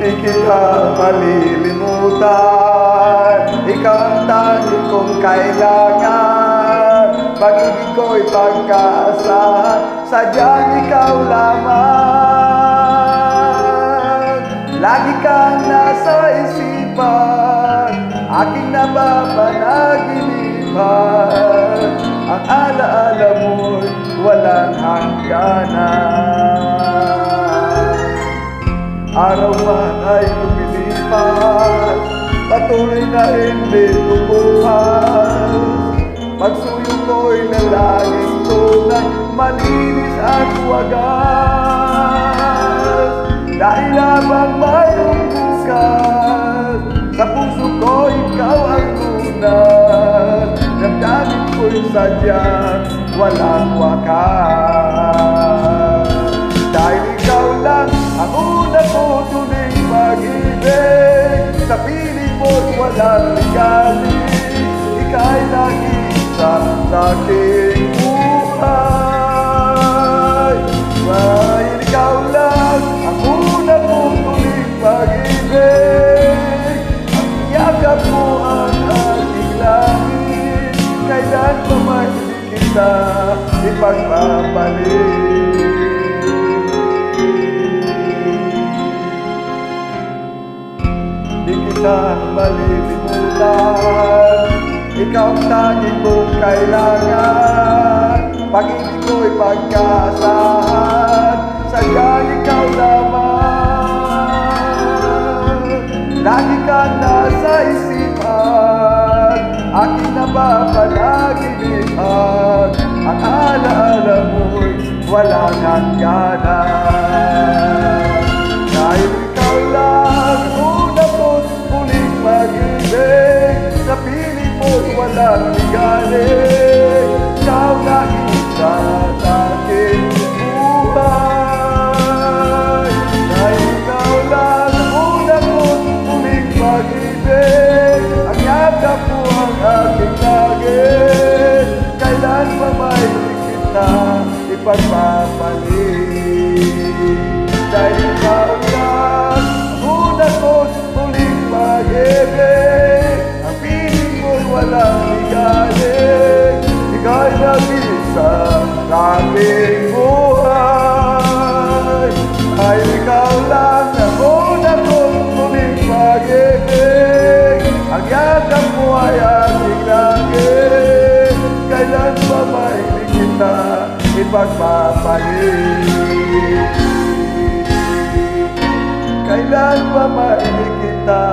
Di kita malilimutan. Ikaw ang tangi kong kailangan. Pag-ibig ko'y pagkaasahan, sadyang ikaw lamang. Lagi kang nasa isipan, aking napapanaginipan. Ang alaala mo'y walang hangganan. Araw man ay lumilipas, patuloy na hindi lumuhas. Pagsuyo ko'y nalaging tunay, malinis at wagas. Dahil habang mayroong bukas, sa puso ko ikaw ang lunas. Damdamin ko'y sadyang walang wakas. Dahil ikaw lang ang una ko tuloy pag-ibig. Sa piling mo'y walang ligalig, ika'y nag-isa sa aking buhay. Dahil ikaw lang ang una ko tuloy pag-ibig. Ang yakap mo ang aking langit, kailan pa man hindi kita ipagpapalit. Di kita malilimutan, ikaw ang tanging kong kailangan. Pag-ibig ko'y pagkaasahan, sadyang ikaw lamang. Lagi kang nasa isipan, aking napapanaginipan. Ang alaala mo'y walang hangganan. Dahil ikaw lang una ko't muling mag-ibig. Sa piling mo'y walang ligalig, ikaw nag-isa sa aking buhay. Dahil ikaw lang una ko't muling mag-ibig. Ang yakap mo ang aking langit, kailan pa may kita ipagpapalit. Dahil ikaw lang una ko't muling mag-ibig. Ang piling mo'y walang ligalig, ika'y nag-isa sa aking buhay. Dahil ikaw lang ang una ko't muling mag-ibig. Ang yakap mo ay aking langit, kailan pa may di kita ipagpapalit. Kailan pa may di kita